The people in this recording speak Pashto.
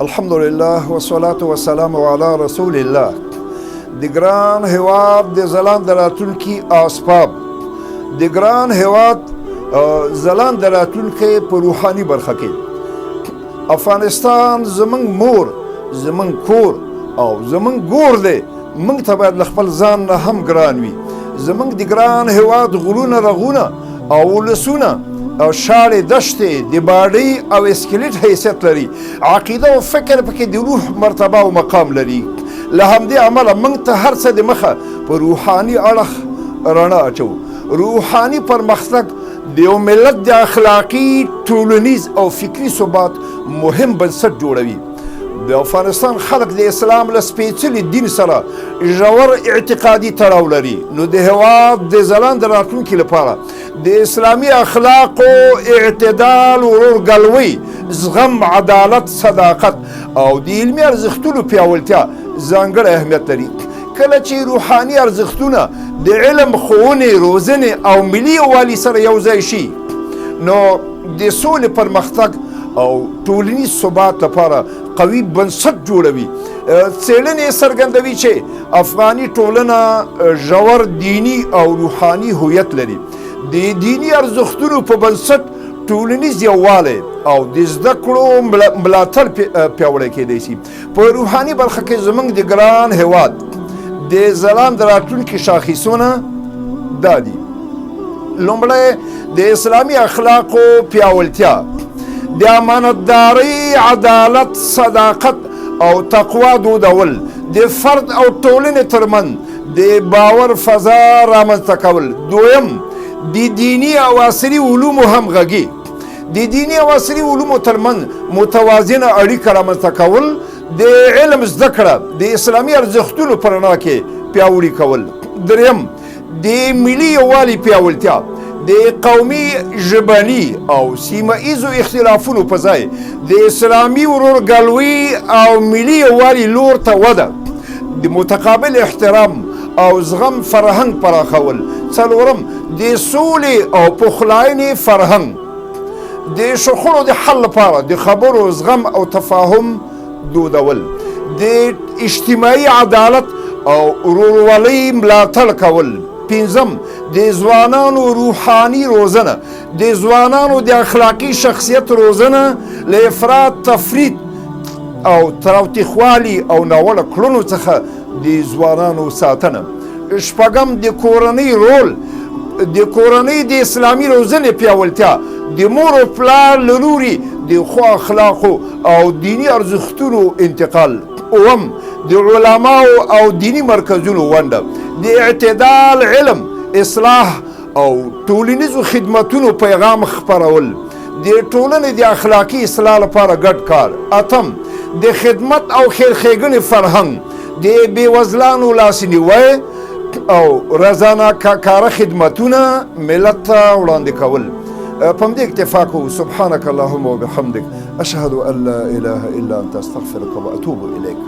الحمدلله والصلاة والسلام علی رسول الله. د ګران هیواد د ځلانده راتلونکي اسباب، د ګران هیواد ځلانده راتلونکی په روحاني برخه کې افغانستان زمونږ مور، زمونږ کور او زمونږ ګور دی. موږ ته باید له خپل ځان نه هم ګران وي. زمونږ د ګران هیواد غرونه، رغونه او ولسونه او شاړې دښتې د باډۍ او اسکلیټ حیثیت لري. عقیده او فکر پکې د روح مرتبه او مقام لري. له همدې امله موږ ته هر څه د مخه په روحاني اړخ رڼا اچو. روحاني پرمختګ د یو ملت د اخلاقي، ټولنیز او فکري ثبات مهم بنسټ جوړوي. د افغانستان خلک د اسلام له سپېڅلي دین سره ژور اعتقادي تړاو لري. نو د هېواد د ځلانده راتلونکي لپاره د اسلامي اخلاقو، اعتدال، ورورګلوۍ، زغم، عدالت، صداقت او د علمي ارزښتونو پیاوړتیا ځانګړی اهمیت لري. کله چې روحاني ارزښتونه د علم، ښوونې، روزنې او ملي یووالي سره یوځای شي، نو د سولې، پرمختګ او ټولنیز ثبات لپاره قوي بنسټ جوړوي. څېړنې څرګندوي چې افغاني ټولنه ژور دیني او روحاني هویت لري. د دیني ارزښتونو په بنسټ ټولنیز یووالی او د زده کړو ملاتړ پیاوړی کیدی شي. په روحاني برخه کې زموږ د ګران هیواد د ځلانده راتلونکي شاخصونه دا دي: لومړی د اسلامي اخلاقو پیاوړتیا، د امانتدارۍ، عدالت، صداقت او تقوا دودول، د فرد او ټولنې ترمنځ د باور فضا رامنځته کول. دویم، د دیني او عصري علومو همغږي، د دیني او عصري علومو ترمنځ متوازنه اړیکه رامنځته کول. د علم زده کړه د اسلامي ارزښتونو په رڼا کې پیاوړي کول. دریم، د ملي یووالي پیاوړتیا، د قومي، ژبني او سیمه ایزو اختلافونو په ځای د اسلامي ورورګلوۍ او ملي یووالي لور ته وده. د متقابل احترام او زغم فرهنګ پراخول. څلورم، د سولې او پخلاینې فرهنګ، د شخړو د حل لپاره د خبرو، زغم او تفاهم دودول. د اجتماعي عدالت او ورورولۍ ملاتړ کول. پنځم، د ځوانانو روحاني روزنه، د ځوانانو د اخلاقي شخصیت روزنه، له افراط، تفریط او تاوتریخوالي او ناوړه کړنو څخه د ځوانانو ساتنه. شپږم، د کورنۍ رول، د کورنۍ د اسلامي روزنې پیاوړتیا، د مور او پلار له لوري د ښو اخلاقو او دیني ارزښتونو انتقال. اووم، د علماو او دیني مرکزونو ونډه، د اعتدال، علم، اصلاح او ټولنیزو خدمتونو پیغام خپرول، د ټولنې د اخلاقي اصلاح لپاره ګډ کار. اتم، د خدمت او خیرښېګڼې فرهنګ، د بېوزلانو لاسنیوی او رضانه کاره خدمتونه ملت ته وړاندې کول. په همدې اکتفا کوو. سبحانک اللهم وبحمدک، اشهد ان لا اله الا انت، استغفرک واتوب الیک.